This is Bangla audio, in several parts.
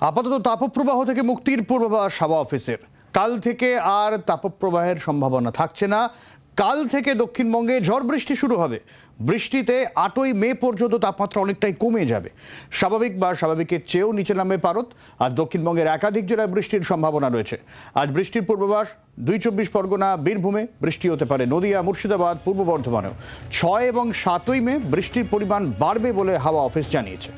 আপাতত তাপপ্রবাহ থেকে মুক্তির পূর্বাভাস হাওয়া অফিসের। কাল থেকে আর তাপপ্রবাহের সম্ভাবনা থাকছে না। কাল থেকে দক্ষিণবঙ্গে ঝড় বৃষ্টি শুরু হবে। বৃষ্টিতে 8ই মে পর্যন্ত তাপমাত্রা অনেকটাই কমে যাবে। স্বাভাবিকের চেয়েও নিচে নামবে পারদ। আর দক্ষিণবঙ্গের একাধিক জেলায় বৃষ্টির সম্ভাবনা রয়েছে। আজ বৃষ্টির পূর্বাভাস 2 চব্বিশ পরগনা, বীরভূমে বৃষ্টি হতে পারে নদিয়া, মুর্শিদাবাদ, পূর্ব বর্ধমানেও। 6 এবং 7ই মে বৃষ্টির পরিমাণ বাড়বে বলে হাওয়া অফিস জানিয়েছে।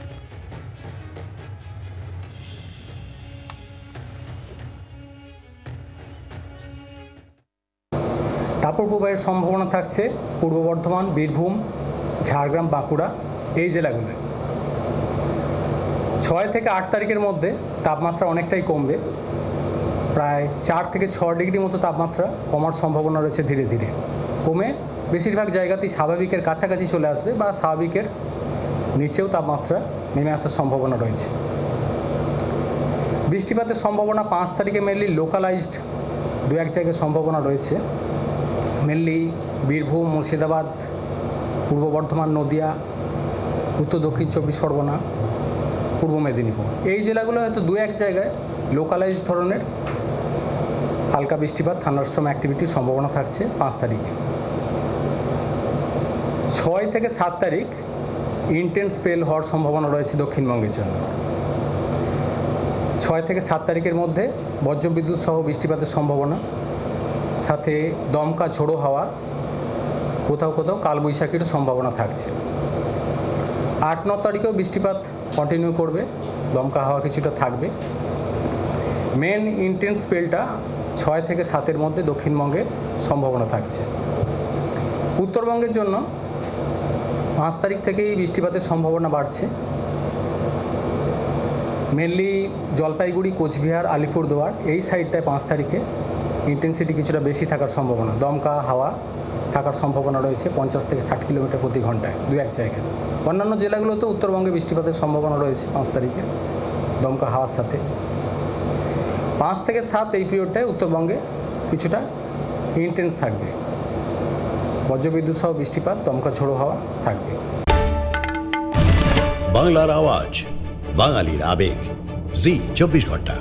তাপপ্রবাহের সম্ভাবনা থাকছে পূর্ব বর্ধমান, বীরভূম, ঝাড়গ্রাম, বাঁকুড়া এই জেলাগুলোয়। 6 থেকে 8 তারিখের মধ্যে তাপমাত্রা অনেকটাই কমবে। প্রায় 4 থেকে 6 ডিগ্রি মতো তাপমাত্রা কমার সম্ভাবনা রয়েছে। ধীরে ধীরে কমে বেশিরভাগ জায়গাতেই স্বাভাবিকের কাছাকাছি চলে আসবে বা স্বাভাবিকের নিচেও তাপমাত্রা নেমে আসার সম্ভাবনা রয়েছে। বৃষ্টিপাতের সম্ভাবনা 5 তারিখে মেনলি লোকালাইজড 2-1 জায়গায় সম্ভাবনা রয়েছে। মেনলি বীরভূম, মুর্শিদাবাদ, পূর্ব বর্ধমান, নদিয়া, উত্তর দক্ষিণ 24 পরগনা, পূর্ব মেদিনীপুর এই জেলাগুলো হয়তো 2-1 জায়গায় লোকালাইজড ধরনের হালকা বৃষ্টিপাত, থান্ডারস্টর্ম অ্যাক্টিভিটির সম্ভাবনা থাকছে 5 তারিখে। 6 থেকে 7 তারিখ ইন্টেন্স স্পেল হওয়ার সম্ভাবনা রয়েছে দক্ষিণবঙ্গের জন্য। 6 থেকে 7 তারিখের মধ্যে বজ্রবিদ্যুৎ সহ বৃষ্টিপাতের সম্ভাবনা, সাথে দমকা ঝোড়ো হাওয়া, কোথাও কোথাও কালবৈশাখীরও সম্ভাবনা থাকছে। 8-9 তারিখেও বৃষ্টিপাত কন্টিনিউ করবে, দমকা হাওয়া কিছুটা থাকবে। মেন ইন্টেন্স স্পেলটা 6 থেকে 7-এর মধ্যে দক্ষিণবঙ্গে সম্ভাবনা থাকছে। উত্তরবঙ্গের জন্য 5 তারিখ থেকেই বৃষ্টিপাতের সম্ভাবনা বাড়ছে। মেনলি জলপাইগুড়ি, কোচবিহার, আলিপুরদুয়ার এই সাইডটায় 5 তারিখে ইন্টেন্সিটি কিছুটা বেশি থাকার সম্ভাবনা, দমকা হাওয়া থাকার সম্ভাবনা রয়েছে 50 থেকে 60 কিলোমিটার প্রতি ঘন্টায় 2-1 জায়গায়। অন্যান্য জেলাগুলোতেও উত্তরবঙ্গে বৃষ্টিপাতের সম্ভাবনা রয়েছে 5 তারিখে দমকা হাওয়ার সাথে। 5 থেকে 7 এই পিরিয়ডটায় উত্তরবঙ্গে কিছুটা ইন্টেন্স থাকবে, বজ্রবিদ্যুৎ সহ বৃষ্টিপাত, দমকা ঝোড়ো হাওয়া থাকবে। বাংলার আওয়াজ, বাঙালির আবেগ, জি 24 ঘন্টা।